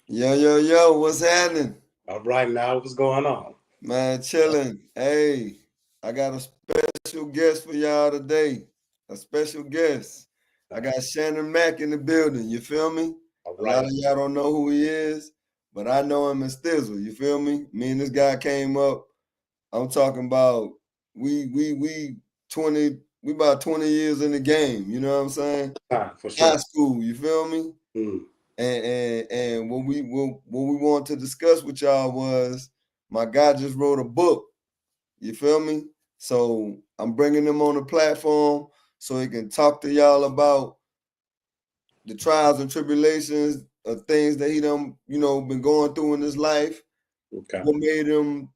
Yo, what's happening? All right, now what's going on? Man, chilling. Hey, I got a special guest for y'all today. A special guest. I got Shannon Mack in the building. You feel me? All A lot right, of y'all don't know who he is, but I know him as Thizzle. You feel me? Me and this guy came up. I'm talking about we 20 we about 20 years in the game. You know what I'm saying? for High sure. school. You feel me? Mm, And what we want to discuss with y'all was my guy just wrote a book. You feel me? So I'm bringing him on the platform so he can talk to y'all about the trials and tribulations of things that he done been going through in his life. okay. What made him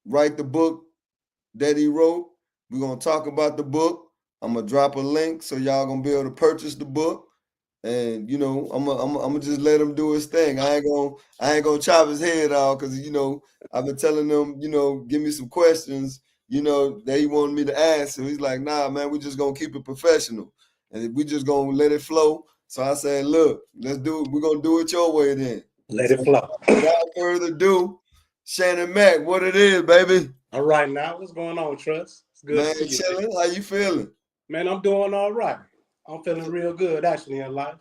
write the book that he wrote? We're gonna talk about the book. I'm gonna drop a link so y'all gonna be able to purchase the book. And I'm gonna just let him do his thing. I ain't gonna chop his head off because I've been telling him give me some questions that he wanted me to ask. So he's like, nah, man, we just gonna keep it professional, and we just gonna let it flow. So I said, look, let's do it. We're gonna do it your way then. Let So it flow. without further ado, Shannon Mack, what it is, baby? All right, now what's going on, Trust? It's good to Man, see you, G. chilling. How you feeling? Man, I'm doing all right. I'm feeling real good actually in life.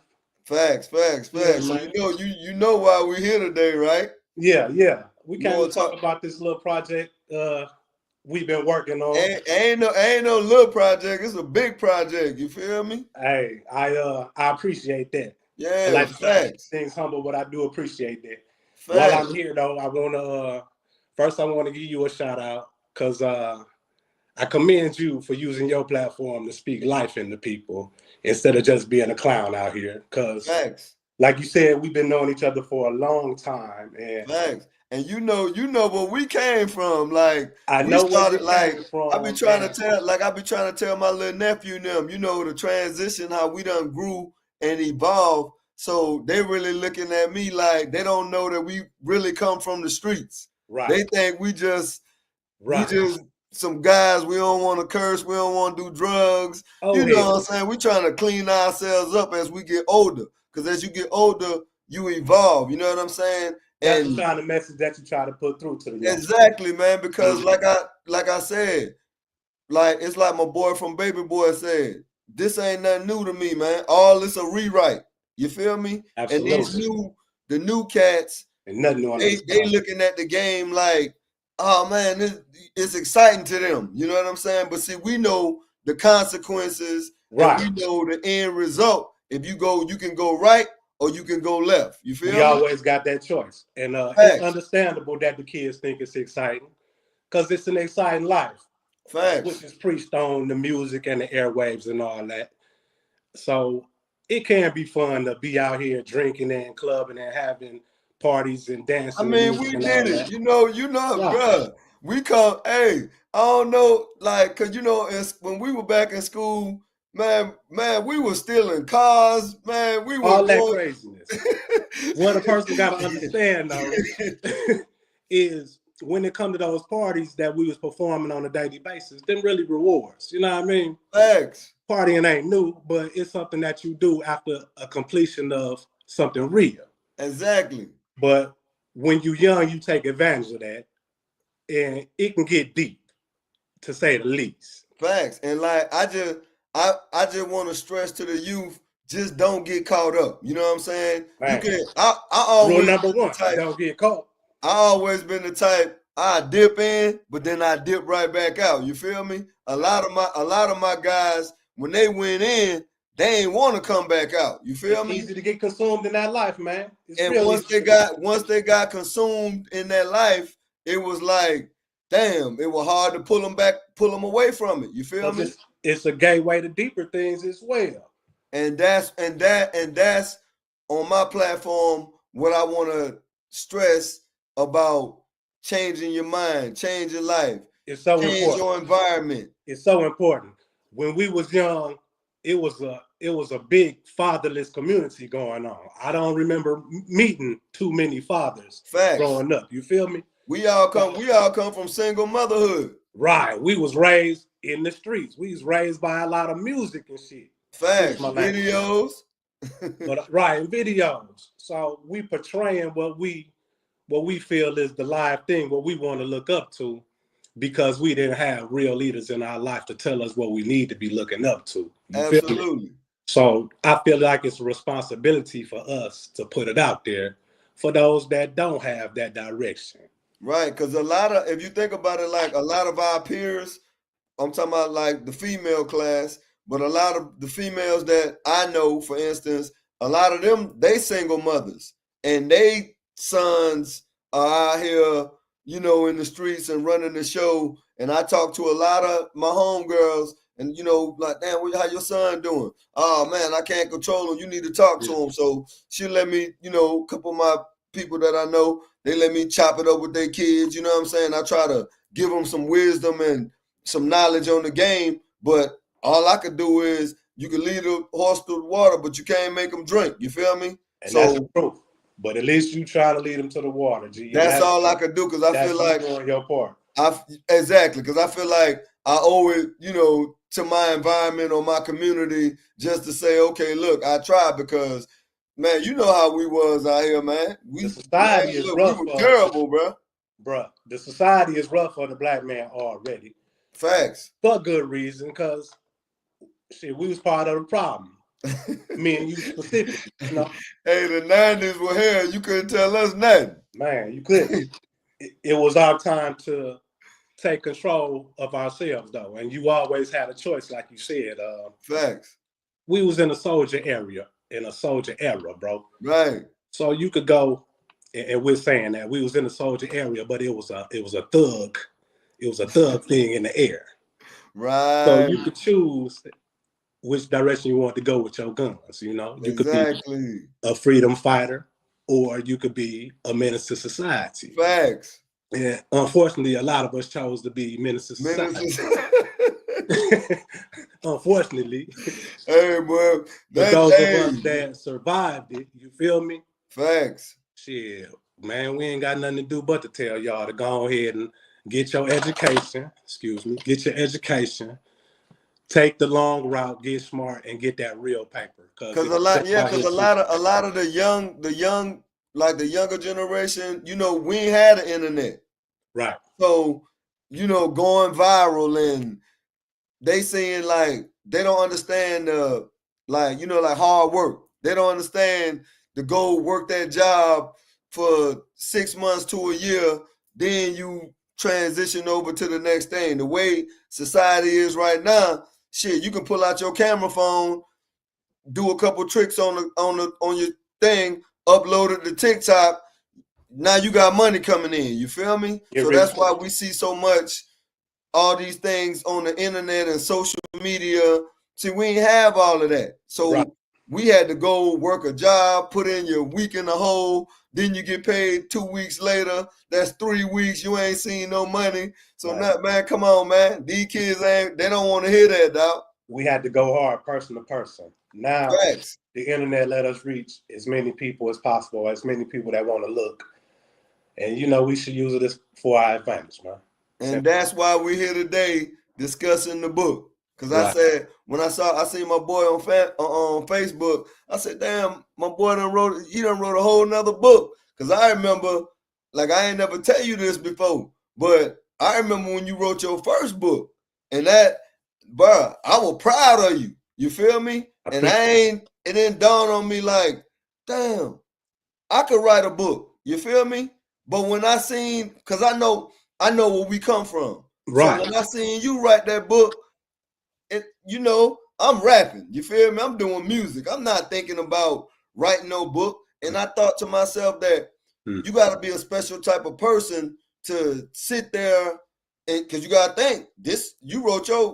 Yeah, Facts. So man. you know why we're here today, right? Yeah. We You came to want to talk talk? about this little project we've been working on. Ain't no little project. It's a big project. You feel me? Hey, I appreciate that. I Yeah, like to try to keep facts, things humble, but I do appreciate that. While I'm facts. here though, I want to give you a shout out because I commend you for using your platform to speak life into people instead of just being a clown out here. Because, Facts, like you said, we've been knowing each other for a long time, and facts. And you know where we came from. Like I we know where you started. Like came I be from. trying to And tell. Like I be trying to tell my little nephew and them. The transition, how we done grew and evolved. So they really looking at me like they don't know that we really come from the streets. They right, think we right. just some guys. We don't want to curse. We don't want to do drugs. Oh You know hell, what I'm saying? We trying to clean ourselves up as we get older. Because as you get older, you evolve. You know what I'm saying? that's the And kind of message that you try to put through to the youngster. exactly, man. Because Mhm. like I said, like it's like my boy from Baby Boy said. This ain't nothing new to me, man. All this a rewrite. You feel me? And Absolutely, the new cats, and nothing new under the they sun. looking at the game like, oh man, it's exciting to them. You know what I'm saying? But see, we know the consequences and we Right. know the end result. If you can go right or you can go left. You We feel me? always got that choice, and it's Facts, understandable that the kids think it's exciting because it's an exciting life, which facts. is preached on the music and the airwaves and all that. So it can be fun to be out here drinking and clubbing and having parties and I dancing and mean, music we and all did it. that. Right. Bruh. We come, hey, I don't know, like, cause it's when we were back in school, man, we were stealing cars, man. We were All that going. craziness. What a person got to understand though is when it come to those parties that we was performing on a daily basis, them really rewards. You know what I mean? Facts. Partying ain't new, but it's something that you do after a completion of something real. Exactly. But when you young, you take advantage of that, and it can get deep, to say the least. Facts. And like I just want to stress to the youth, just don't get caught up. You know what I'm saying? You Man, can I rule always number been the one: type don't get caught. I always been the type I dip in, but then I dip right back out. You feel me? A lot of my guys, when they went in, they ain't want to come back out. You feel It's me? easy to get consumed in that life, man. It's And real once easy. they got consumed in that life, it was like, damn, it was hard to pull them away from it. You feel Because me? it's a gateway to deeper things as well. And that's on my platform what I want to stress about changing your mind, changing life, It's so change important. your environment. It's so important. When we was young, it was a big fatherless community going on. I don't remember meeting too many fathers Facts. growing up. You feel me? We all come from single motherhood. Right. We was raised in the streets. We was raised by a lot of music and shit. Excuse Facts. my language. Videos. but right, in videos. So we portraying what we feel is the live thing, what we want to look up to, because we didn't have real leaders in our life to tell us what we need to be looking up to. You feel me? Absolutely. So I feel like it's a responsibility for us to put it out there for those that don't have that direction. Right, because a lot of, if you think about it, like a lot of our peers, I'm talking about like the female class, but a lot of the females that I know, for instance, a lot of them, they single mothers and they sons are out here, you know, in the streets and running the show. And I talk to a lot of my homegirls and, you know, like, damn, how your son doing? Oh man, I can't control him. You need to talk to him. So she let me, you know, a couple of my people that I know, they let me chop it up with their kids. You know what I'm saying? I try to give them some wisdom and some knowledge on the game, but all I could do is you can lead a horse through the water, but you can't make them drink. You feel me? And so that's the truth. But at least you try to lead them to the water, G. That's all I could do, because I feel like doing your part. Exactly, because I feel like I owe it, you know, to my environment or my community just to say, okay, look, I tried, because man, you know how we was out here, man. The society is rough. We were terrible, bro. Bruh, the society is rough for the black man already. Facts. For good reason, because shit, we was part of the problem. Me and you specifically. You know? Hey, the 90s were here. You couldn't tell us nothing. Man, you couldn't. It was our time to take control of ourselves, though. And you always had a choice, like you said. Facts. We was in a soldier era, bro. Right. So you could go, and we're saying that we was in a soldier area, but it was a thug. It was a thug thing in the air. Right. So you could choose which direction you want to go with your guns. You know, you could be a freedom fighter, or you could be a menace to society. Facts. And unfortunately, a lot of us chose to be menace to society. Unfortunately. Hey, boy. But those of us that survived it, you feel me? Facts. Shit, man, we ain't got nothing to do but to tell y'all to go ahead and get your education. Get your education. Take the long route, get smart, and get that real paper. Because a lot of the young, like the younger generation, you know, we ain't had the internet. Right. So, you know, going viral, and they saying like they don't understand like, you know, like hard work. They don't understand to go work that job for 6 months to a year, then you transition over to the next thing. The way society is right now, shit, you can pull out your camera phone, do a couple tricks on your thing, upload it to TikTok. Now you got money coming in. You feel me? So that's why we see so much all these things on the internet and social media. See, we ain't have all of that. So we had to go work a job, put in your week in the hole, then you get paid 2 weeks later. That's 3 weeks. You ain't seen no money. So now, man, come on, man. These kids they don't want to hear that, dog. We had to go hard person to person. Now the internet let us reach as many people as possible, as many people that want to look. And you know, we should use it for our advantage, man. And that's why we're here today discussing the book. Because I said, when I seen my boy on Facebook, I said, damn, my boy done wrote a whole nother book. Because I remember, like, I ain't never tell you this before, but I remember when you wrote your first book. And that, bruh, I was proud of you. You feel me? And it didn't dawn on me like, damn, I could write a book. You feel me? But when I seen, because I know where we come from. Right. So when I seen you write that book, you know, I'm rapping. You feel me? I'm doing music. I'm not thinking about writing no book. And I thought to myself that you got to be a special type of person to sit there, and because you got to think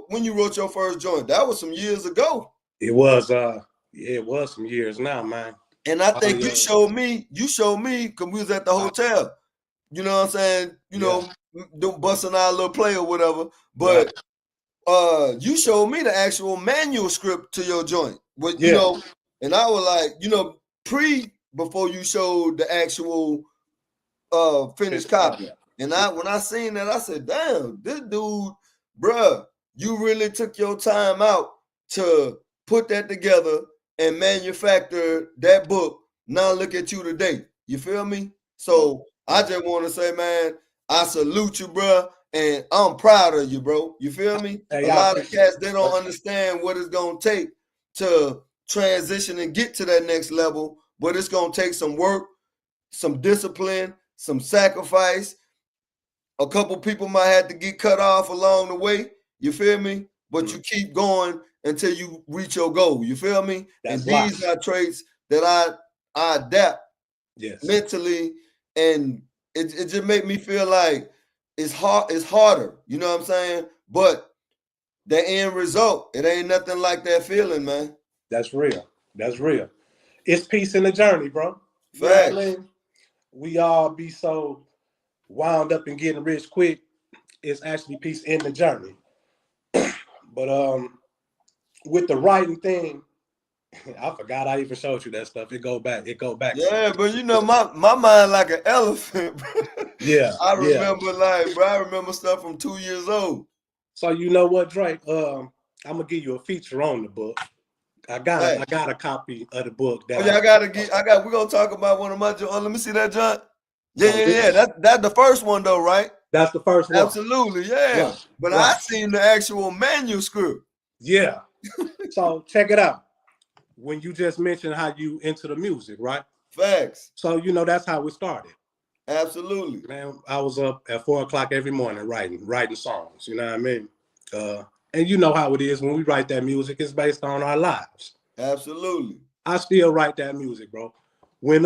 when you wrote your first joint, that was some years ago. It was some years now, man. And I think you showed me because we was at the hotel. You know what I'm saying? You know, busting our little play or whatever. But you showed me the actual manuscript to your joint. But you know, and I was like, you know, before you showed the actual finished copy. And when I seen that, I said, damn, this dude, bruh, you really took your time out to put that together and manufacture that book. Now look at you today. You feel me? So I just want to say, man, I salute you, bro, and I'm proud of you, bro. You feel me? Hey, a lot of appreciate cats, they don't understand what it's gonna take to transition and get to that next level, but it's gonna take some work, some discipline, some sacrifice. A couple people might have to get cut off along the way. You feel me? But you keep going until you reach your goal. You feel me? That's and these are traits that I adapt Yes. mentally, and it just make me feel like it's harder. You know what I'm saying? But the end result, it ain't nothing like that feeling, man. That's real. That's real. It's peace in the journey, bro. You know what I mean? We all be so wound up in getting rich quick. It's actually peace in the journey. But with the writing thing, I forgot I even showed you that stuff. It go back. Yeah, but you know, my mind like an elephant. Yeah. I remember I remember stuff from 2 years old. So you know what, Drake? I'm gonna give you a feature on the book. I got a copy of the book that we're gonna talk about one of my let me see that, John. Yeah. That's the first one though, right? That's the first one. Absolutely, yeah. Right. But I seen the actual manuscript. Yeah. So check it out. When you just mentioned how you into the music, right? Facts. So you know that's how we started. Absolutely. Man, I was up at 4 o'clock every morning writing songs. You know what I mean? And you know how it is when we write that music, it's based on our lives. Absolutely. I still write that music, bro. When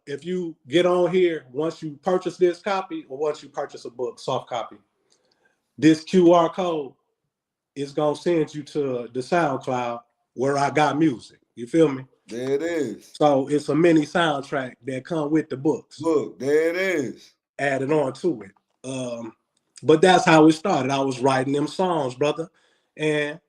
if you get on here, once you purchase this copy or once you purchase a book, soft copy, this QR code is gonna send you to the SoundCloud where I got music. You feel me? There it is. So it's a mini soundtrack that come with the books. Look, there it is. Added on to it. But that's how it started. I was writing them songs, brother. And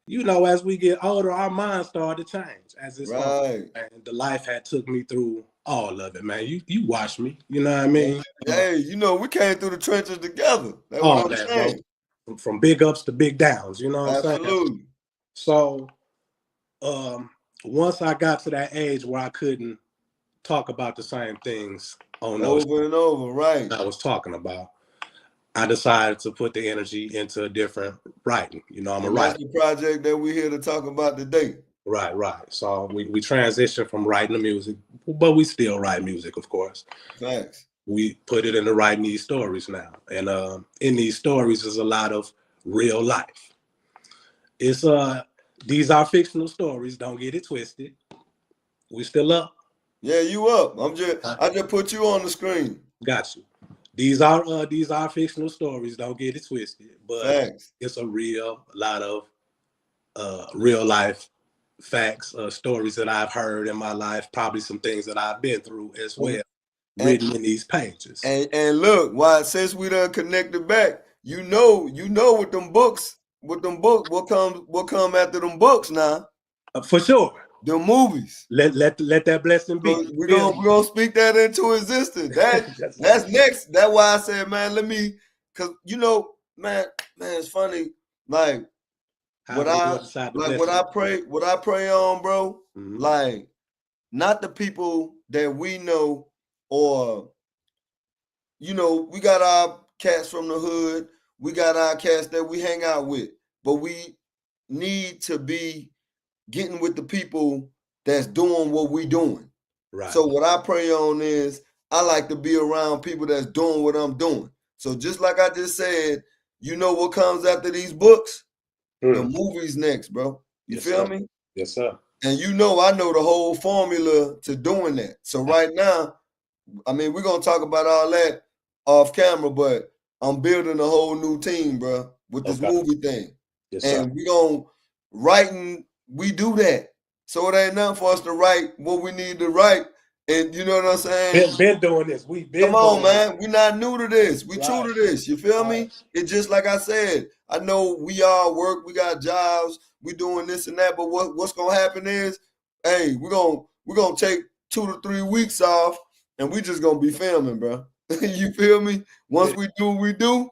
you know, as we get older, our minds started to change as it's on. And the life had took me through all of it, man. You watch me, you know what I mean? Hey, you know, we came through the trenches together. That's all what I'm that, saying. Bro. From big ups to big downs, you know what I'm saying? Absolutely. So once I got to that age where I couldn't talk about the same things on over and over, right? I was talking about, I decided to put the energy into a different writing. You know, I'm a writer. That's the project that we're here to talk about today. Right. So we transitioned from writing the music, but we still write music, of course. Thanks. We put it into writing these stories now. And in these stories is a lot of real life. It's these are fictional stories, don't get it twisted. We still up. Yeah, you up. I just put you on the screen. Got you. These are fictional stories, don't get it twisted. But it's a lot of real life facts, stories that I've heard in my life, probably some things that I've been through as well, written in these pages. And look, since we done connected back, you know with them books, what come after them books now. For sure. The movies. Let that blessing be. So we're gonna speak that into existence. That's next. That's why I said, man, cause you know, man, it's funny. Like what I pray on, bro. Mm-hmm. Like not the people that we know, or you know, we got our cats from the hood, we got our cats that we hang out with, but we need to be getting with the people that's doing what we doing. Right. So what I pray on is I like to be around people that's doing what I'm doing. So just like I just said, you know what comes after these books? The movies next, bro. You feel me? Yes, sir. And you know I know the whole formula to doing that. So right now, I mean, we're gonna talk about all that off camera, but I'm building a whole new team, bro, with this movie thing. Yes, and we're gonna we do that. So it ain't nothing for us to write what we need to write. And you know what I'm saying? Been doing this. Come on, man. We're not new to this. We true to this. You feel me? It's just like I said. I know we all work. We got jobs. We doing this and that. But what's gonna happen is, hey, we're gonna take 2 to 3 weeks off, and we just gonna be filming, bro. You feel me? Once we do what we do,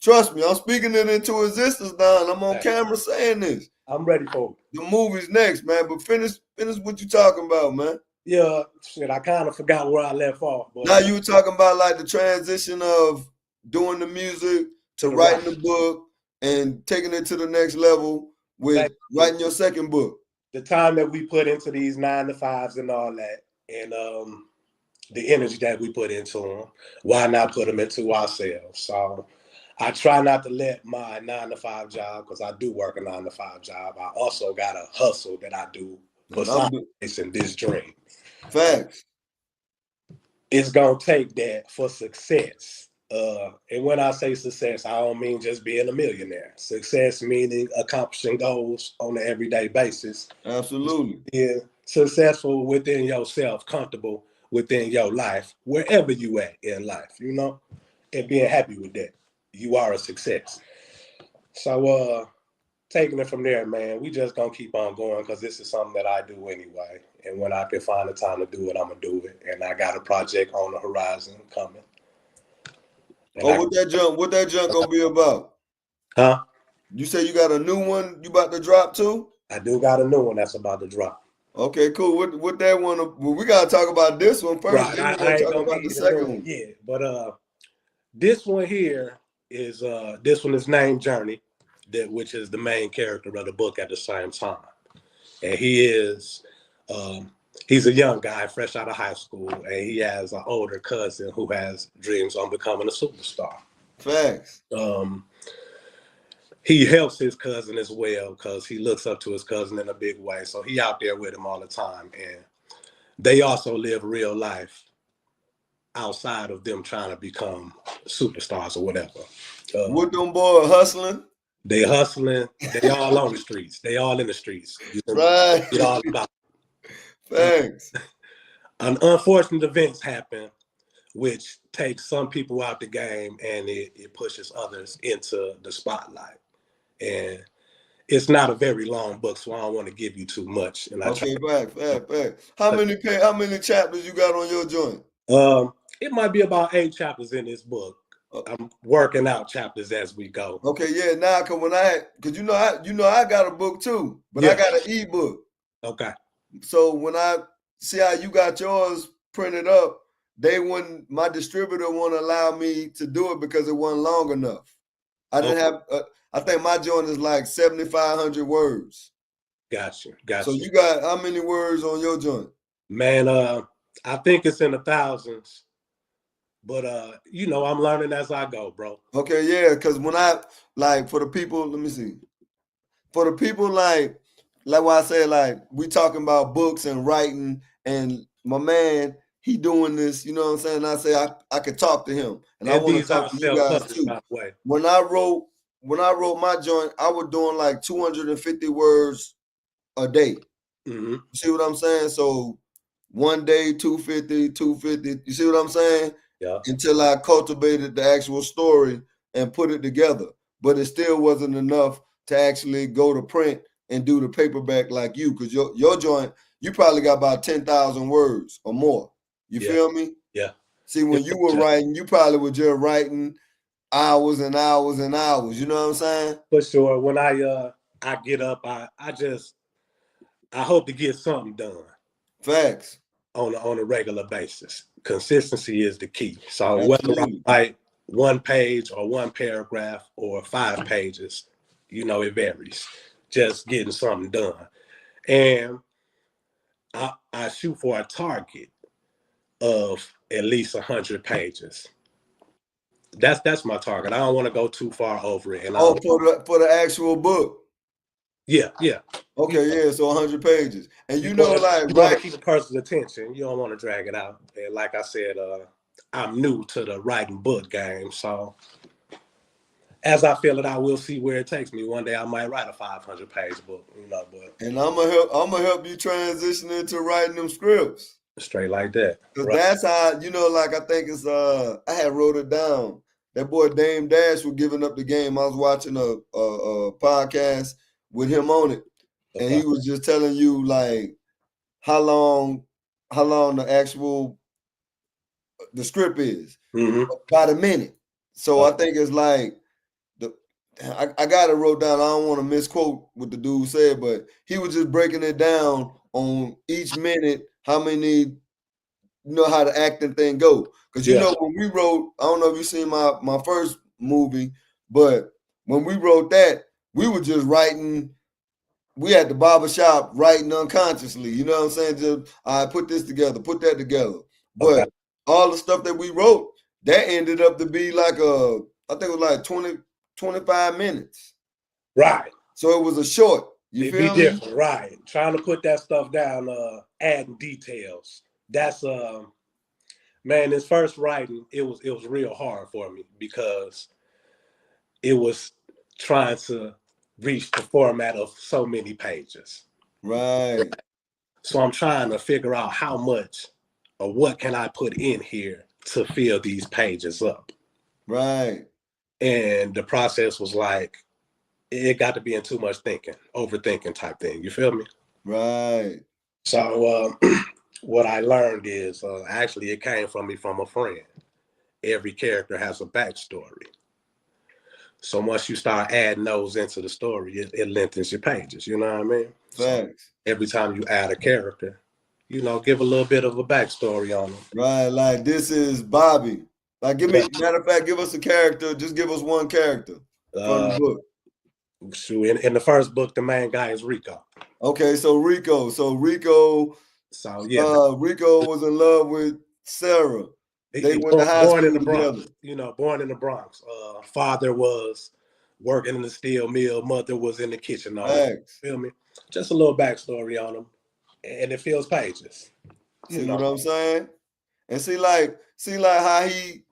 trust me, I'm speaking it into existence now, and I'm on camera saying this. I'm ready for it. The movie's next, man. But finish what you talking about, man. Yeah, shit, I kind of forgot where I left off. But Now you were talking about like the transition of doing the music to the writing writing. the book and taking it to the next level with writing your second book. The time that we put into these 9 to 5s and all that, and the energy that we put into them, why not put them into ourselves? So I try not to let my 9 to 5 job, because I do work a 9 to 5 job. I also got a hustle that I do besides chasing this dream. Facts. It's gonna take that for success. And when I say success, I don't mean just being a millionaire. Success meaning accomplishing goals on an everyday basis. Absolutely. Being successful within yourself, comfortable within your life, wherever you at in life, you know, and being happy with that. You are a success. So taking it from there, man, we just gonna keep on going, because this is something that I do anyway. And when I can find the time to do it, I'm gonna do it. And I got a project on the horizon coming. And what that junk gonna be about? Huh? You say you got a new one you about to drop too? I do got a new one that's about to drop. Okay, cool. What that one? Well, we gotta talk about this one first. Right. Then we're I gonna ain't talk gonna about give the you the second new one. one yet, but this one here is this one is named Journey, which is the main character of the book at the same time. And he is he's a young guy fresh out of high school, and he has an older cousin who has dreams on becoming a superstar. Facts. He helps his cousin as well, because he looks up to his cousin in a big way. So he out there with him all the time. And they also live real life outside of them trying to become superstars or whatever. What them boys hustling? They hustling. They all on the streets. They all in the streets. Right. It all about. Thanks. Unfortunate events happen, which takes some people out the game, and it pushes others into the spotlight. And it's not a very long book, so I don't want to give you too much. And Okay, fact. How many chapters you got on your joint? It might be about 8 chapters in this book. I'm working out chapters as we go. Okay, yeah. Now, cause I got a book too, but I got an ebook. Okay. So when I see how you got yours printed up, my distributor wouldn't allow me to do it because it wasn't long enough. I didn't have. I think my joint is like 7,500 words. Gotcha. So you got how many words on your joint? Man, I think it's in the thousands. But I'm learning as I go, bro. Okay, yeah, because when for the people, let me see. For the people like what I said, like we talking about books and writing, and my man, he doing this, you know what I'm saying? I say I could talk to him, and I want to talk to you guys too. By the way. When I wrote my joint, I was doing like 250 words a day. Mm-hmm. You see what I'm saying? So one day, 250. You see what I'm saying? Yeah. Until I cultivated the actual story and put it together. But it still wasn't enough to actually go to print and do the paperback like you, because your joint, you probably got about 10,000 words or more. You feel me? Yeah. See, when you were writing, you probably were just writing hours and hours and hours. You know what I'm saying? For sure. When I get up, I hope to get something done. Facts. On a regular basis. Consistency is the key. So whether I write 1 page or 1 paragraph or 5 pages, it varies. Just getting something done. And I shoot for a target of at least 100 pages. That's my target. I don't want to go too far over it. And for the actual book. Yeah. Okay, yeah. So 100 pages, and you want to keep a person's attention. You don't want to drag it out. And like I said, I'm new to the writing book game, so as I feel it, I will see where it takes me. One day I might write a 500-page book, But and I'm gonna help you transition into writing them scripts straight like that. Because that's how I think it's I had wrote it down. That boy Dame Dash was giving up the game. I was watching a podcast with him on it, and he was just telling you like how long the script is by the minute. So I think it's like I got it wrote down. I don't want to misquote what the dude said, but he was just breaking it down on each minute, how many, how the acting thing go. Because when we wrote, I don't know if you seen my first movie, but when we wrote that, we were just writing. We at the barbershop writing unconsciously. You know what I'm saying? Just I put this together, put that together. But all the stuff that we wrote, that ended up to be like I think it was like 20, 25 minutes. Right. So it was a short. You It'd feel be me? different, right? Trying to put that stuff down, adding details. That's man, this first writing, it was real hard for me because it was trying to reach the format of so many pages. Right. So I'm trying to figure out how much or what can I put in here to fill these pages up. Right. And the process was like, it got to be in too much thinking, overthinking type thing. You feel me? Right. So what I learned is actually it came from a friend. Every character has a backstory. So once you start adding those into the story, it lengthens your pages. You know what I mean? Facts. So every time you add a character, give a little bit of a backstory on them. Right. Like this is Bobby. Like matter of fact, give us a character. Just give us one character from the book. In the first book, the main guy is Rico. Okay, so Rico. Rico was in love with Sarah. They went to high school together. Born in the Bronx. Father was working in the steel mill. Mother was in the kitchen. Feel me? Just a little backstory on them, and it fills pages. See what I'm saying? And see like how he,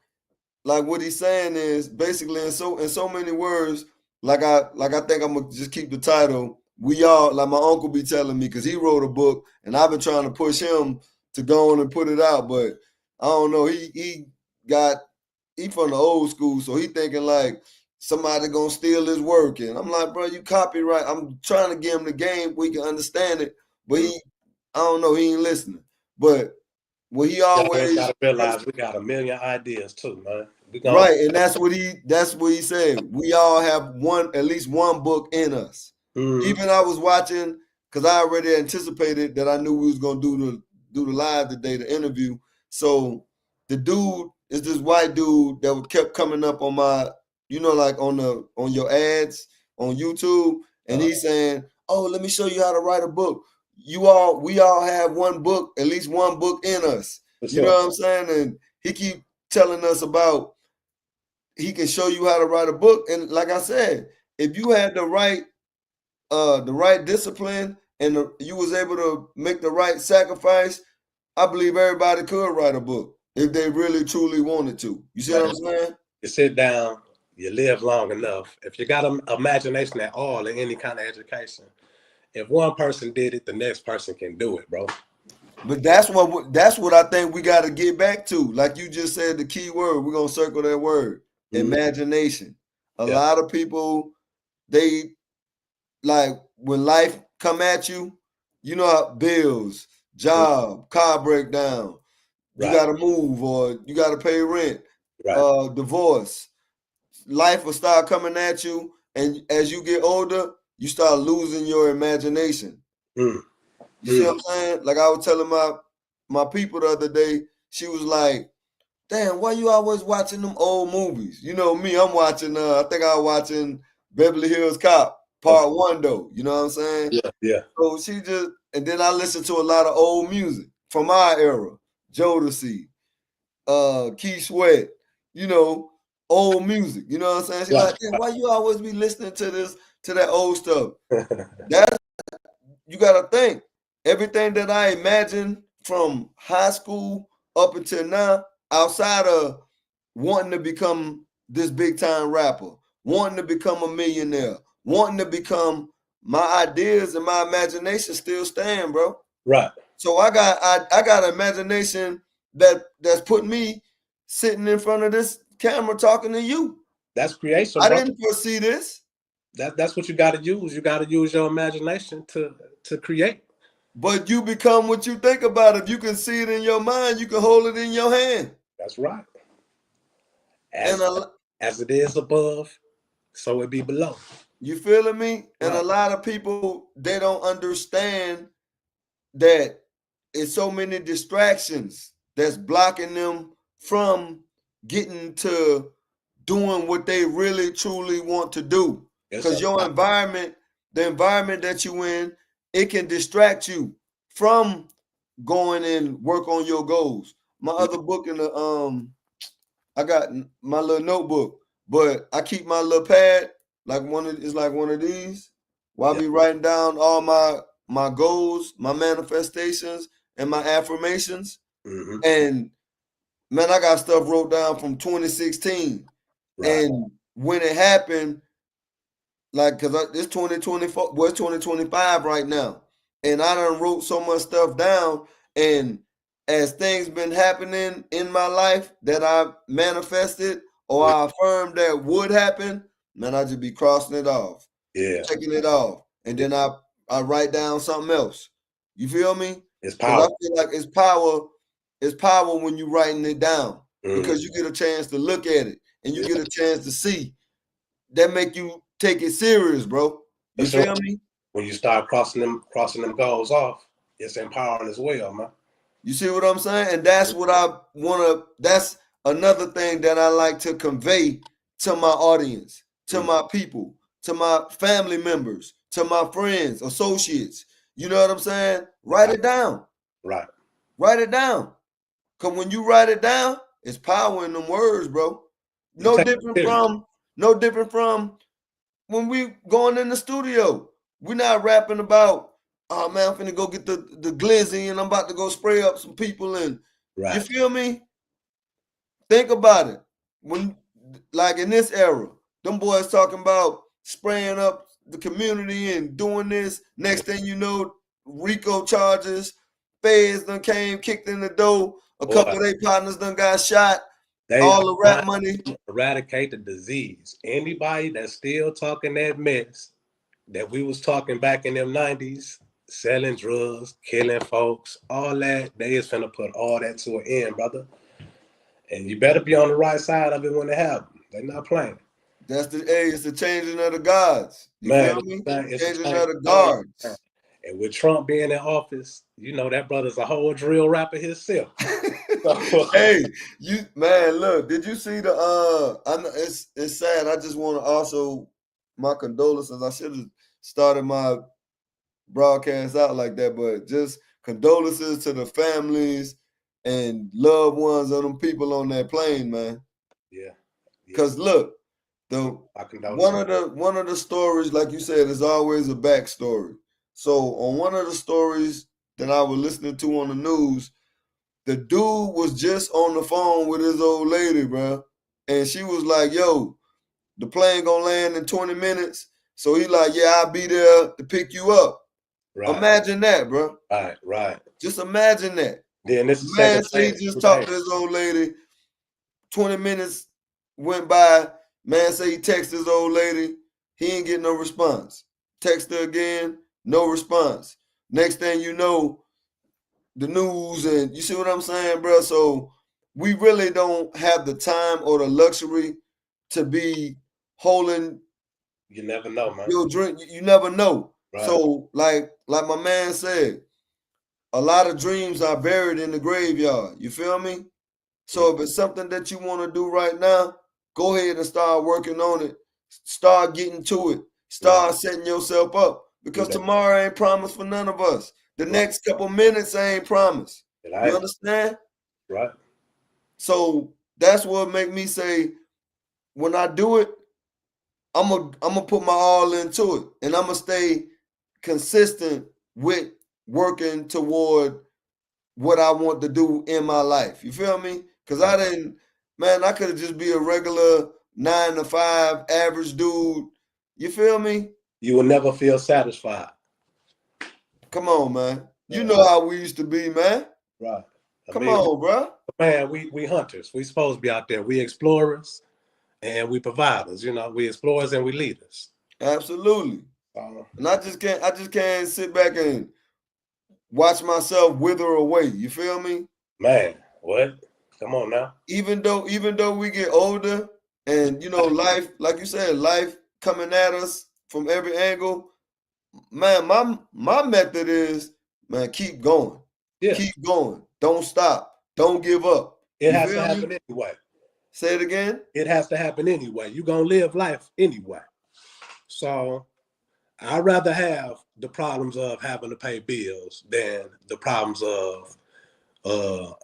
like what he's saying is basically in so many words. Like I think I'm gonna just keep the title. We all, like my uncle be telling me, because he wrote a book and I've been trying to push him to go on and put it out, but I don't know. He from the old school, so he thinking like somebody gonna steal his work, and I'm like, bro, you copyright. I'm trying to give him the game we can understand it, but I don't know, he ain't listening. But what he always gotta realize, we got a million ideas too, man. Right, and that's what he said. We all have at least one book in us. Mm-hmm. Even I was watching, because I already anticipated that I knew we was gonna do the live today, the interview. So the dude is this white dude that kept coming up on my, like on your ads on YouTube, and he's saying, "Oh, let me show you how to write a book. We all have one book, at least one book in us." You know what I'm saying? And he keep telling us about. He can show you how to write a book, and like I said, if you had the right discipline and you was able to make the right sacrifice, I believe everybody could write a book if they really truly wanted to. You see what I'm saying? You sit down, you live long enough. If you got an imagination at all in any kind of education, if one person did it, the next person can do it, bro. But that's what I think we got to get back to. Like you just said, the key word. We're gonna circle that word. Imagination. A lot of people, they like when life come at you, bills, job, car breakdown, you gotta move or you gotta pay rent, divorce. Life will start coming at you, and as you get older, you start losing your imagination. You see what I'm saying? Like I was telling my people the other day, she was like, "Damn, why you always watching them old movies?" You know me, I'm watching. I think I was watching Beverly Hills Cop Part 1 though. You know what I'm saying? Yeah. So she just, and then I listened to a lot of old music from our era, Jodeci, Keith Sweat. Old music. You know what I'm saying? She's like, "Damn, why you always be listening to that old stuff?" That's, you gotta think. Everything that I imagine from high school up until now, outside of wanting to become this big time rapper, wanting to become a millionaire, wanting to become, my ideas and my imagination still stand, bro. Right. So I got an imagination that's put me sitting in front of this camera talking to you. That's creation, bro. I didn't foresee this. That's what you got to use. You got to use your imagination to create. But you become what you think about. If you can see it in your mind, you can hold it in your hand. That's right. As it is above, so it be below. You feeling me? And a Right. lot of people, they don't understand that it's so many distractions that's blocking them from getting to doing what they really truly want to do. Yes, Because sir. your environment, the environment that you in, it can distract you from going and work on your goals. My other book in the I got my little notebook, but I keep my little pad like it's like one of these where I Yeah. be writing down all my goals, my manifestations, and my affirmations. Mhm. And man, I got stuff wrote down from 2016. Right. And when it happened, like, cause it's 2024, well, it's 2025 right now, and I done wrote so much stuff down. And as things been happening in my life that I manifested or I affirmed that would happen, man, I just be crossing it off, Yeah. checking it off, and then I write down something else. You feel me? It's Because I powerful. feel like it's power. It's power when you writing it down because Mhm. you get a chance to look at it and you Yeah. get a chance to see. That make you take it serious, bro. You For sure. feel me? When you start crossing them goals off, it's empowering as well, man. You see what I'm saying? And that's what I wanna. That's another thing that I like to convey to my audience, to my people, to my family members, to my friends, associates. You know what I'm saying? Write it down. Right. Write it down. Cause when you write it down, it's power in them words, bro. You No take it different serious. from no different from when we going in the studio. We're not rapping about, oh man, I'm finna go get the glizzy and I'm about to go spray up some people and you Right. feel me? Think about it. When like in this era, them boys talking about spraying up the community and doing this. Next thing you know, RICO charges, feds done came, kicked in the door. A Boy, couple of their partners done got shot. they All are the rap not money. eradicate the disease. Anybody that's still talking that mess that we was talking back in them 90s, selling drugs, killing folks, all that, they is finna put all that to an end, brother. And you better be on the right side of it when it happens. They're not playing. That's it's the changing of the gods. You Man, feel me? it's a Changing change of the going on. guards. And with Trump being in office, you know that brother's a whole drill rapper himself. Hey, you man, look, did you see the I know it's sad. I just want to also my condolences. I should have started my broadcast out like that, but just condolences to the families and loved ones of them people on that plane, man. Yeah. Cause look, the I condone one of the stories, like you said, is always a backstory. So on one of the stories that I was listening to on the news, the dude was just on the phone with his old lady, bro. And she was like, yo, the plane gonna land in 20 minutes. So he like, yeah, I'll be there to pick you up. Right. Imagine that, bro. Right. Just imagine that. Then this is Man second say he thing. just talked to his old lady. 20 minutes went by. Man say he texted his old lady. He ain't getting no response. Text her again, no response. Next thing you know, the news and you see what I'm saying, bro? So we really don't have the time or the luxury to be holding You never know, man. your drink. You never know. Right. So like my man said, a lot of dreams are buried in the graveyard. You feel me? So if it's something that you want to do right now, go ahead and start working on it. Start getting to it. Start setting yourself up because tomorrow ain't promised for none of us. The next couple minutes ain't promised. You understand? Right. So that's what make me say, when I do it, I'm gonna put my all into it, and I'm gonna stay consistent with working toward what I want to do in my life. You feel me? Because I could just be a regular 9 to 5 average dude. You feel me? You will never feel satisfied. Come on, man. You know how we used to be, man. Right. Come on, bro. Man, we hunters. We supposed to be out there. We explorers and we providers. You know, we explorers and we leaders. Absolutely. And I just can't sit back and watch myself wither away. You feel me? Man, what? Come on now. Even though we get older and life, like you said, life coming at us from every angle, man, my method is, man, keep going. Yeah. Keep going. Don't stop. Don't give up. It You has to feel happen me? anyway. Say it again. It has to happen anyway. You're gonna live life anyway. So I'd rather have the problems of having to pay bills than the problems of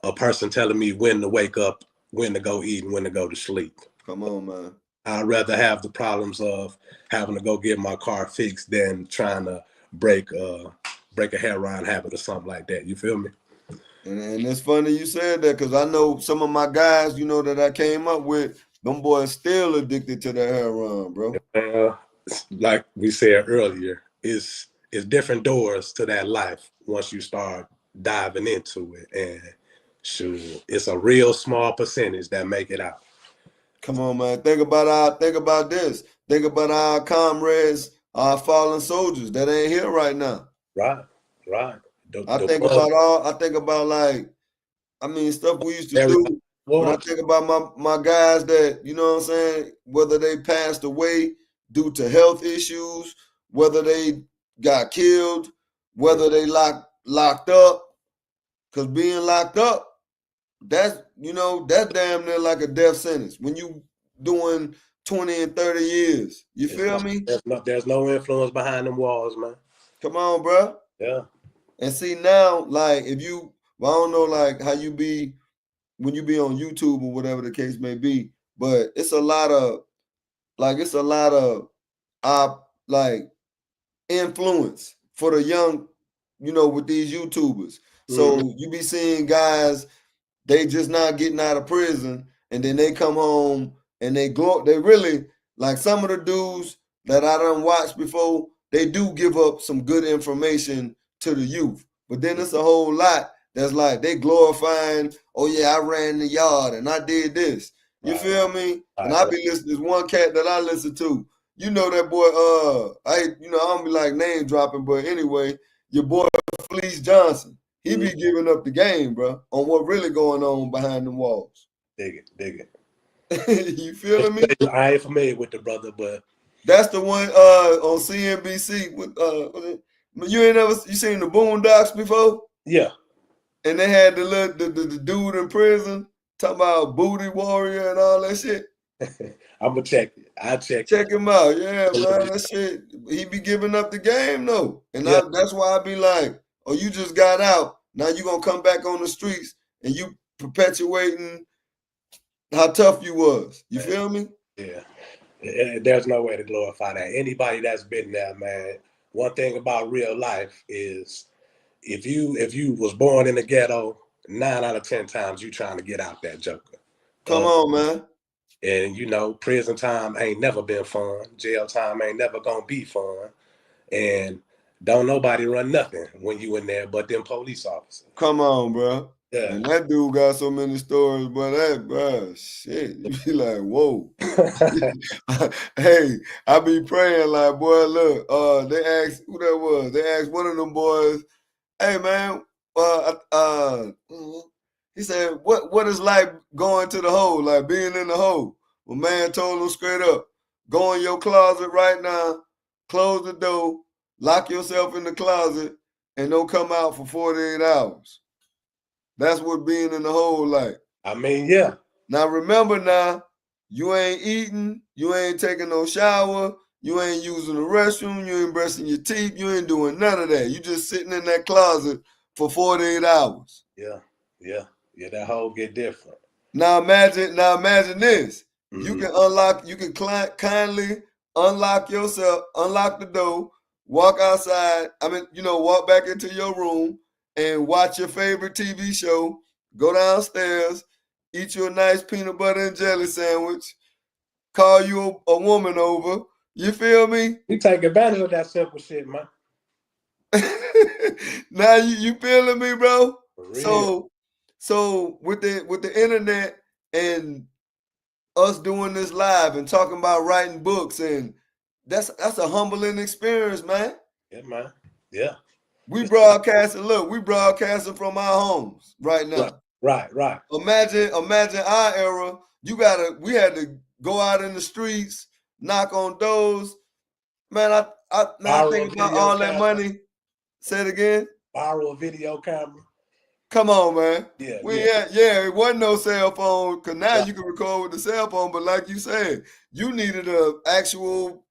a person telling me when to wake up, when to go eat, and when to go to sleep. Come on, man. I'd rather have the problems of having to go get my car fixed than trying to break a heroin habit or something like that. You feel me? And it's funny you said that, because I know some of my guys, you know, that I came up with, them boys still addicted to the heroin, bro. Like we said earlier, it's different doors to that life once you start diving into it. And shoot, it's a real small percentage that make it out. Come on, man. Think about this. Think about our comrades, our fallen soldiers that ain't here right now. Right. I think about like, I mean, stuff we used to do. When I think about my guys that, you know what I'm saying, whether they passed away due to health issues, whether they got killed, whether they locked up, because being locked up, that's, you know, that's damn near like a death sentence when you doing 20 and 30 years. You feel me? There's no influence behind them walls, man. Come on, bro. Yeah. And see now, like, if you, well, I don't know, like, how you be when you be on YouTube or whatever the case may be, but it's a lot of like influence for the young, you know, with these YouTubers. So you be seeing guys, they just not getting out of prison, and then they come home and they really, like, some of the dudes that I done watched before, they do give up some good information to the youth. But then it's a whole lot that's like they glorifying, oh yeah, I ran the yard and I did this. You feel me? And I be listening. There's one cat that I listen to. You know that boy, I don't be like name dropping, but anyway, your boy Fleece Johnson. He be giving up the game, bro, on what really going on behind the walls. Dig it. You feeling me? I ain't familiar with the brother, but that's the one on CNBC with you seen the Boondocks before? Yeah. And they had the dude in prison talking about booty warrior and all that shit. I'm gonna check it. I'll check him out. Yeah, man, that shit. He be giving up the game though, and that's why I be like, oh, you just got out. Now you gonna come back on the streets and you perpetuating how tough you was. You feel me? Yeah. There's no way to glorify that. Anybody that's been there, man. One thing about real life is if you was born in the ghetto, 9 out of 10 times you trying to get out that joker. Come on, man. And you know, prison time ain't never been fun. Jail time ain't never gonna be fun. And don't nobody run nothing when you in there but them police officers. Come on, bro. Yeah. And that dude got so many stories, but bro, shit, you be like, whoa. Hey, I be praying like, boy, look, they asked who that was. They asked one of them boys, hey man, he said, what is like going to the hole, like being in the hole? Well, man told him straight up, go in your closet right now, close the door, lock yourself in the closet, and don't come out for 48 hours. That's what being in the hole like. I mean, yeah. Now remember now, you ain't eating, you ain't taking no shower, you ain't using the restroom, you ain't brushing your teeth, you ain't doing none of that. You just sitting in that closet for 48 hours. Yeah, that hole get different. Now imagine this. You can kindly unlock yourself, unlock the door, walk outside, walk back into your room and watch your favorite TV show, go downstairs, eat you a nice peanut butter and jelly sandwich, call you a woman over. You feel me? You take advantage of that simple shit, man. Now you feeling me, bro? So with the internet and us doing this live and talking about writing books, and that's a humbling experience, man. Yeah, man. Yeah. We broadcasting from our homes right now. Right. Imagine our era. We had to go out in the streets knock on doors. Man, I Borrow think a about video all that camera. money. Say it again. Borrow a video camera. Come on, man. Yeah, Yeah, it wasn't no cell phone, because now Yeah. you can record with the cell phone, but like you said, you needed an actual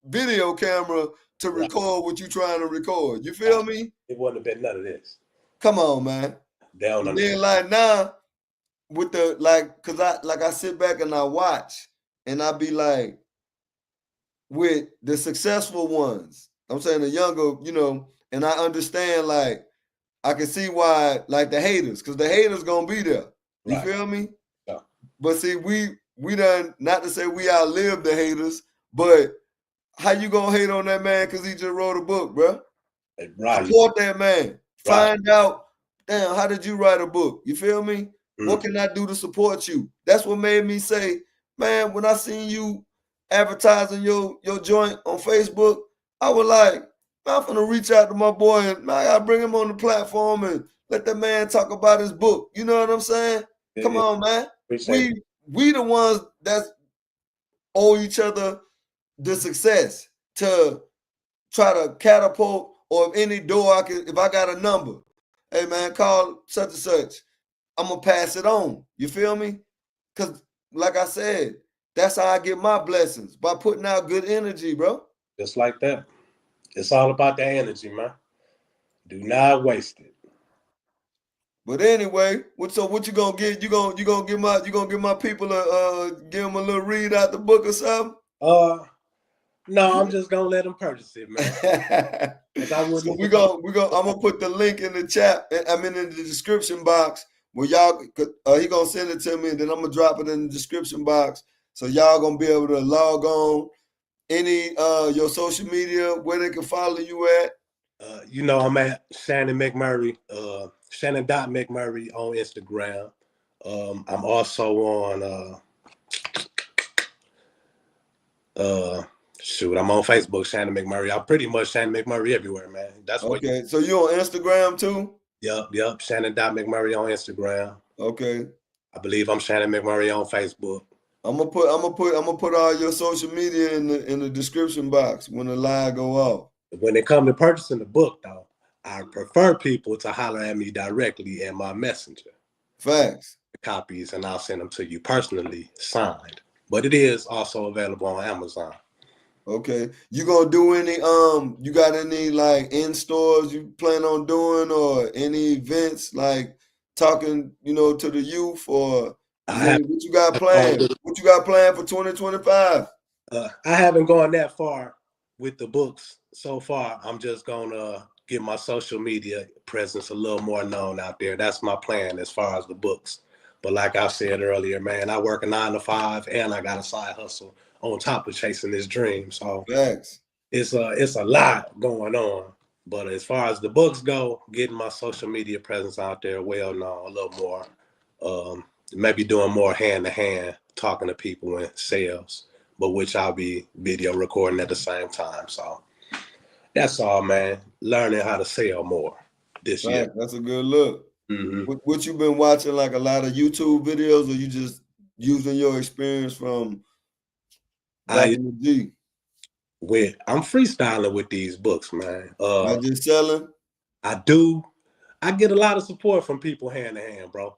video camera to Right. record what you trying to record. You feel me? It wouldn't have been none of this. Come on, man. They don't And then understand. like now, with the cause I sit back and I watch and I be like, with the successful ones, I'm saying the younger, and I understand, like, I can see why, like, the haters, because the haters gonna be there. You Right. feel me? Yeah. But see, we done, not to say we outlived the haters, but how you gonna hate on that man because he just wrote a book, bro? Right. Support that man. Right. Find out, damn, how did you write a book? You feel me? What can I do to support you? That's what made me say, man, when I seen you advertising your joint on Facebook, I was like, man, I'm gonna reach out to my boy and man, I gotta bring him on the platform and let that man talk about his book. You know what I'm saying? Come on, man. We the ones that owe each other the success to try to catapult, or if any door if I got a number, hey man, call such and such, I'm gonna pass it on. You feel me? Cause like I said, that's how I get my blessings, by putting out good energy, bro. Just like that. It's all about the energy, man. Do not waste it. But anyway, what you gonna get? You gonna give my people give them a little read out the book or something? No, I'm just gonna let them purchase it, man. So I'm gonna put the link in the chat. I mean, in the description box where y'all. He gonna send it to me, and then I'm gonna drop it in the description box, so y'all gonna be able to log on. Any your social media where they can follow you at? I'm at Shannon McMurray, Shannon.McMurray on Instagram. I'm also on I'm on Facebook, Shannon McMurray. I'm pretty much Shannon McMurray everywhere, man. That's okay. So you on Instagram too? Yep. Shannon.McMurray on Instagram. Okay. I believe I'm Shannon McMurray on Facebook. I'm gonna put all your social media in the description box when the live go off. When it comes to purchasing the book, though, I prefer people to holler at me directly in my messenger. Facts. Copies, and I'll send them to you personally, signed. But it is also available on Amazon. Okay. You gonna do any you got any like in stores you plan on doing, or any events like talking, to the youth, or what you got planned? What you got planned for 2025? I haven't gone that far with the books so far. I'm just gonna get my social media presence a little more known out there. That's my plan as far as the books. But like I said earlier, man, I work a 9 to 5 and I got a side hustle on top of chasing this dream. So Facts. It's a lot going on. But as far as the books go, getting my social media presence out there well known, a little more, maybe doing more hand-to-hand, talking to people in sales, but which I'll be video recording at the same time. So that's all, man. Learning how to sell more this year. That's a good look. Mm-hmm. What you been watching, like a lot of YouTube videos, or you just using your experience from back in the G? I'm freestyling with these books, man. Not just selling? I get a lot of support from people hand to hand, bro.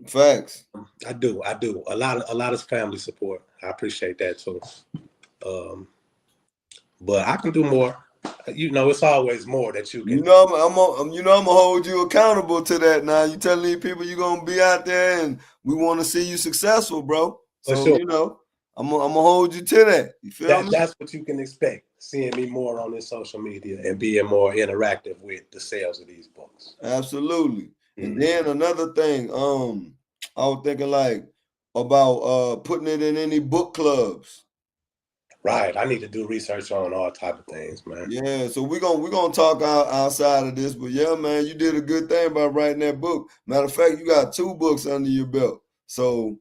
Facts. I do. A lot of family support. I appreciate that too. But I can do more. It's always more that you can. I'm gonna hold you accountable to that. Now you telling these people you're gonna be out there, and we want to see you successful, bro. So sure. I'm gonna hold you to that. You feel me? That's what you can expect. Seeing me more on this social media and being more interactive with the sales of these books. Absolutely. Mm-hmm. And then another thing, I was thinking like about putting it in any book clubs. Right. I need to do research on all type of things, man. Yeah, so we're gonna talk outside of this, but yeah, man, you did a good thing by writing that book. Matter of fact, you got 2 books under your belt. So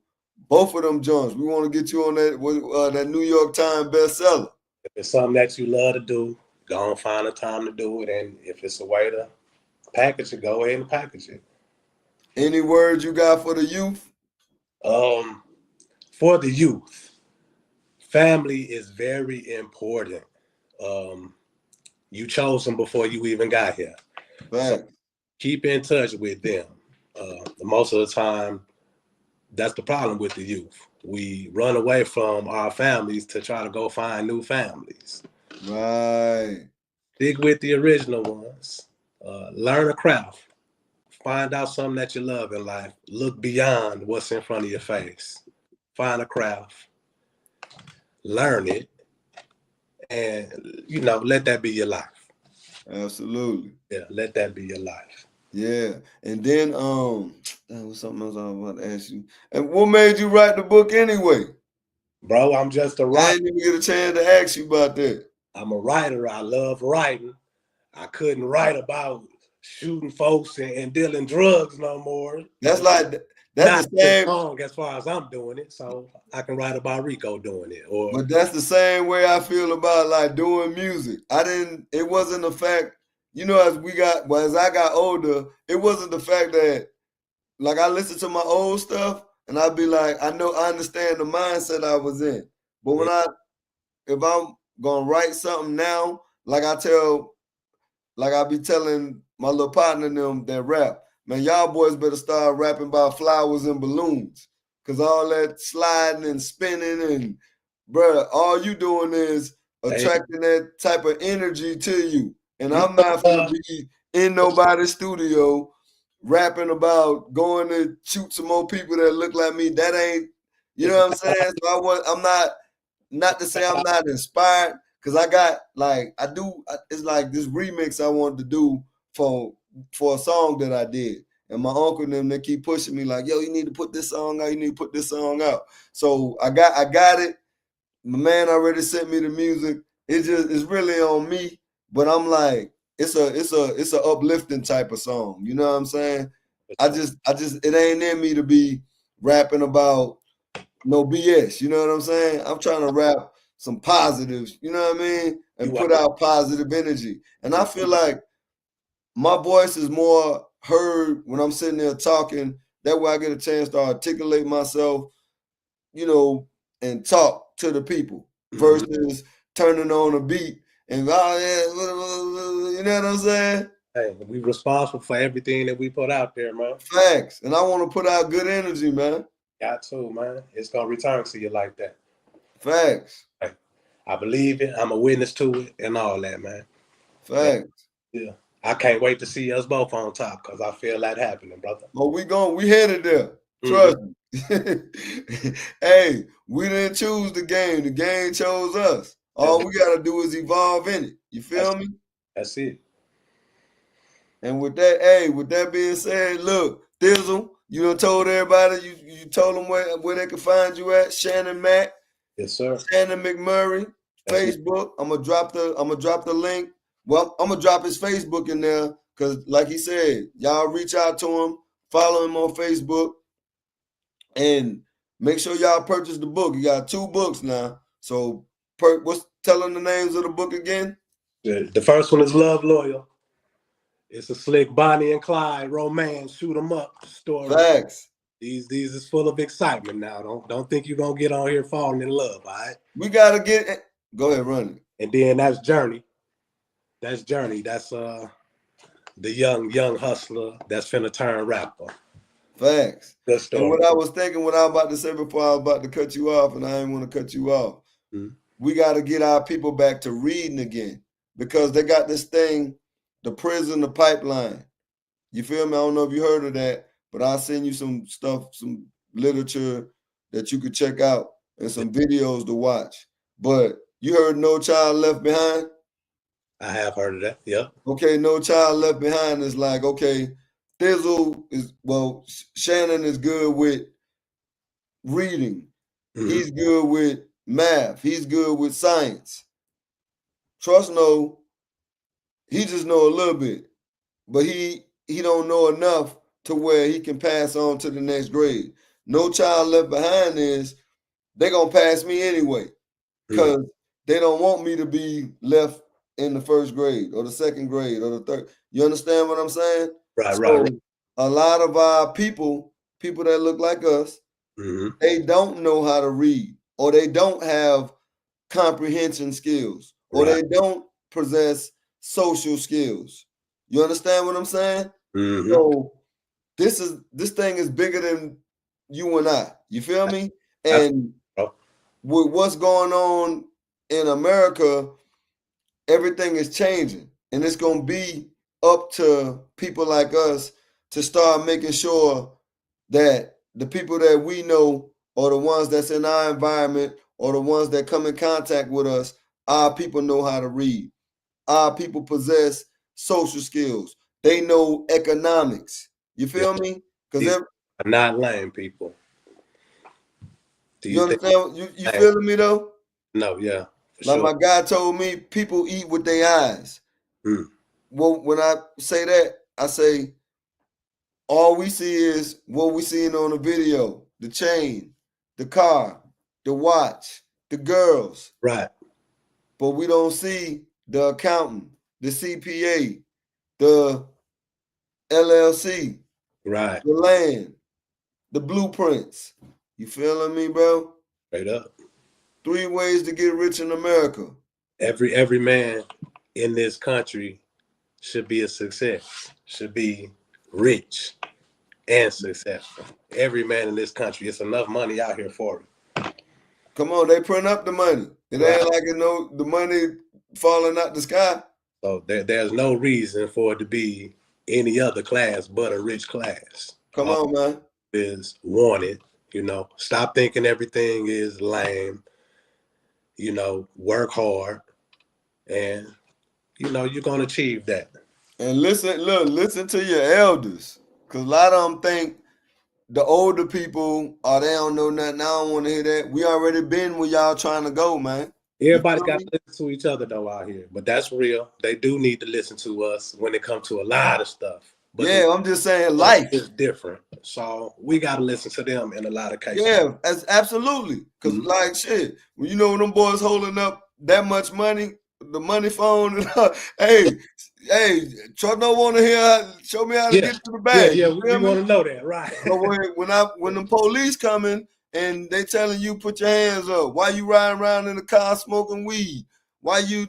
both of them joints, we want to get you on that New York Times bestseller. If it's something that you love to do, go and find a time to do it. And if it's a way to package it, go ahead and package it. Any words you got for the youth? For the youth, family is very important. You chose them before you even got here. So Facts. keep in touch with them. Most of the time, that's the problem with the youth. We run away from our families to try to go find new families. Right. Stick with the original ones. Learn a craft. Find out something that you love in life. Look beyond what's in front of your face. Find a craft. Learn it. And, let that be your life. Absolutely. Yeah, let that be your life. Yeah. And then that was something else I was about to ask you. And what made you write the book anyway? Bro, I'm just a I writer. didn't even get a chance to ask you about that. I'm a writer. I love writing. I couldn't write about shooting folks and dealing drugs no more. That's like Not that's the same. long as far as I'm doing it, so I can write about Rico doing it. Or But that's the same way I feel about like doing music. It wasn't the fact, as I got older, it wasn't the fact that like I listened to my old stuff and I'd be like, I understand the mindset I was in. But if I'm gonna write something now, like I be telling my little partner them that rap, man, y'all boys better start rapping about flowers and balloons. Cause all that sliding and spinning and bruh, all you doing is attracting that type of energy to you. And I'm not gonna be in nobody's studio rapping about going to shoot some more people that look like me. That ain't, you know what I'm saying? So I'm not to say I'm not inspired, because I got it's like this remix I wanted to do for a song that I did. And my uncle and them, they keep pushing me like, yo, you need to put this song out, you need to put this song out. So I got it. My man already sent me the music. It's really on me, but I'm like, it's a uplifting type of song. You know what I'm saying? I just it ain't in me to be rapping about no BS. You know what I'm saying? I'm trying to rap some positives, you know what I mean? And put out positive energy. And I feel like my voice is more heard when I'm sitting there talking. That way I get a chance to articulate myself, and talk to the people versus turning on a beat and you know what I'm saying? Hey, we responsible for everything that we put out there, man. Facts. And I want to put out good energy, man. Got to, man. It's gonna return to you like that. Facts. Hey, I believe it. I'm a witness to it and all that, man. Facts. Yeah. I can't wait to see us both on top because I feel that happening, brother. Well, we headed there. Trust me. Hey, we didn't choose the game. The game chose us. All we gotta do is evolve in it. You feel me? That's it. And with that being said, look, Thizzle, you done told everybody, you told them where they can find you at. Shannon Mack. Yes, sir. Shannon McMurray, Facebook. I'm gonna drop the link. Well, I'm gonna drop his Facebook in there because, like he said, y'all reach out to him, follow him on Facebook, and make sure y'all purchase the book. You got 2 books now. So, what's telling the names of the book again? The first one is Love Loyal. It's a slick Bonnie and Clyde romance, shoot 'em up story. Facts. These is full of excitement now. Don't think you're gonna get on here falling in love, all right? We gotta go ahead, run it. And then that's Journey. That's Journey. That's the young hustler that's finna turn rapper. Facts. Good story. And what I was about to say before I was about to cut you off, and I didn't want to cut you off. We got to get our people back to reading again, because they got this thing, the prison, the pipeline. You feel me? I don't know if you heard of that, but I'll send you some stuff, some literature that you could check out and some videos to watch. But you heard No Child Left Behind? I have heard of that. Yep. Okay, No Child Left Behind is like, okay, Shannon is good with reading. He's good with math. He's good with science. Trust he just know a little bit, but he don't know enough to where he can pass on to the next grade. No Child Left Behind is they gonna pass me anyway, because they don't want me to be left in the first grade or the second grade or the third. You understand what I'm saying? Right. A lot of our people that look like us, they don't know how to read, or they don't have comprehension skills, or Right. they don't possess social skills. You understand what I'm saying? Mhm. So this thing is bigger than you and I. You feel me? That's- And bro. with what's going on in America, everything is changing, and it's gonna be up to people like us to start making sure that the people that we know, or the ones that's in our environment, or the ones that come in contact with us, our people know how to read. Our people possess social skills. They know economics. You feel me? Because These are not lame people. you understand? You Hey. feeling me though? No, yeah, for Like sure. my guy told me, people eat with their eyes. Mm. Well, when I say that, I say all we see is what we seen on the video: the chain, the car, the watch, the girls. Right. But we don't see the accountant, the CPA, the LLC, Right. the land, the blueprints. You feeling me, bro? Straight up. 3 ways to get rich in America. Every man in this country should be a success, should be rich and successful. Every man in this country, it's enough money out here for it. Come on, they print up the money. It Right. ain't like the money falling out the sky. So there's no reason for it to be any other class but a rich class. Come All on, man. is wanted, stop thinking everything is lame, work hard, and you're gonna achieve that. And listen to your elders. Cause a lot of them think the older people, oh, they don't know nothing. I don't want to hear that. We already been where y'all trying to go, man. Everybody's got to listen to each other though out here, but that's real. They do need to listen to us when it comes to a lot of stuff. But yeah, I'm just saying life is different, so we got to listen to them in a lot of cases. Yeah, absolutely. Cause like shit, when you know them boys holding up that much money, the money phone, hey, Chuck don't want to hear. Show me how to get to the bag. Yeah, You we feel me? want to know that, right? So when the police coming and they telling you put your hands up, why you riding around in the car smoking weed? Why you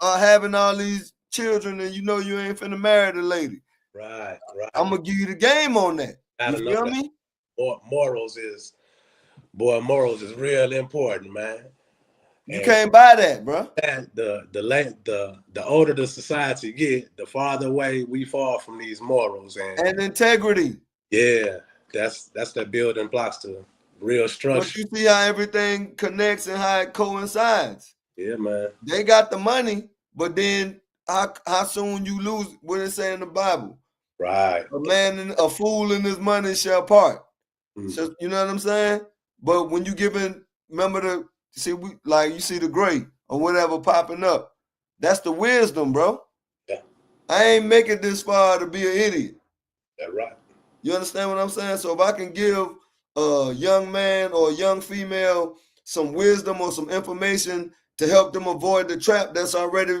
having all these children and you know you ain't finna marry the lady? Right. I'm gonna give you the game on that. You feel me? Morals is real important, man. You can't buy that, bro. The older the society get, the farther away we fall from these morals and integrity. Yeah, that's the building blocks to real structure. But you see how everything connects and how it coincides. Yeah, man. They got the money, but then how soon you lose what it say in the Bible? Right. A fool in his money shall part. So, you know what I'm saying? But when you remember you see the gray or whatever popping up. That's the wisdom, bro. Yeah. I ain't making this far to be an idiot. That's right. You understand what I'm saying? So if I can give a young man or a young female some wisdom or some information to help them avoid the trap that's already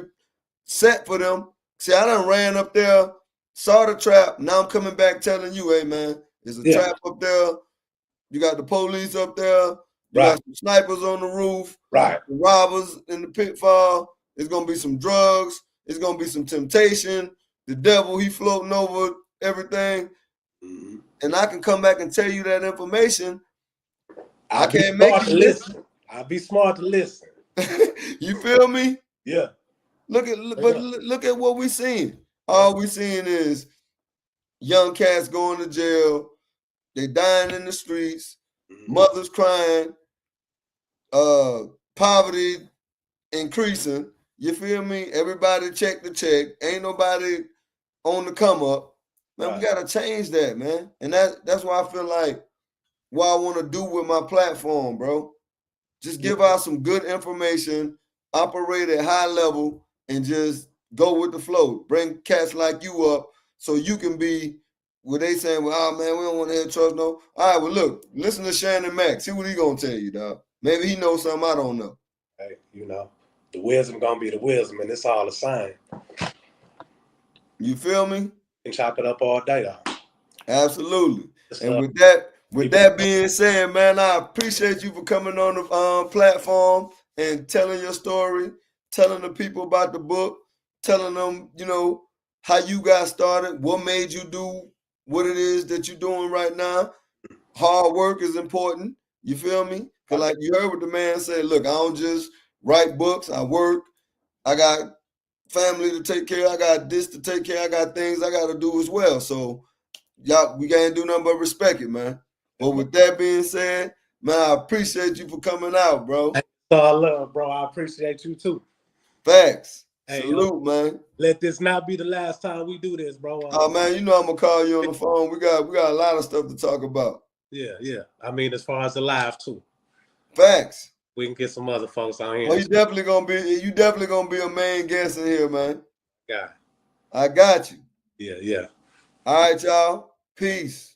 set for them. See, I done ran up there, saw the trap. Now I'm coming back telling you, hey man, there's a trap up there. You got the police up there. You got some snipers on the roof. Right. The robbers in the pitfall. There's gonna be some drugs. It's gonna be some temptation. The devil, he floating over everything. And I can come back and tell you that information. I can't make you listen. I'll be smart to listen. You feel me? Yeah. Look at what we seeing. All we seeing is young cats going to jail. They dying in the streets. Mothers crying. Poverty increasing. You feel me? Everybody check the check. Ain't nobody on the come up. Man, we gotta change that, man. And that's why I feel like what I want to do with my platform, bro. Just give out some good information, operate at high level, and just go with the flow. Bring cats like you up so you can be what they saying, well, oh man, we don't want to hear trust no. All right, well, look, listen to Shannon Mack. See what he gonna tell you, dog. Maybe he knows something I don't know. Hey, the wisdom gonna be the wisdom, and it's all the same. You feel me? And chop it up all day, though. Absolutely. And with that being said, man, I appreciate you for coming on the platform. and telling your story, telling the people about the book, telling them, you know, how you got started, what made you do what it is that you're doing right now. Hard work is important. You feel me? Because like you heard what the man said, look, I don't just write books, I work. I got family to take care of. I got this to take care of. I got things I got to do as well. So y'all, we can't do nothing but respect it, man. But with that being said, man, I appreciate you for coming out, bro. That's all love, bro. I appreciate you too. Facts. Hey, Salute, man. Let this not be the last time we do this, bro. Oh man, you know I'm gonna call you on the phone. We got a lot of stuff to talk about. Yeah. I mean, as far as the live too. Facts. We can get some other folks on here. Oh, you definitely gonna be a main guest in here, man. Yeah. I got you. Yeah. All right, y'all. Peace.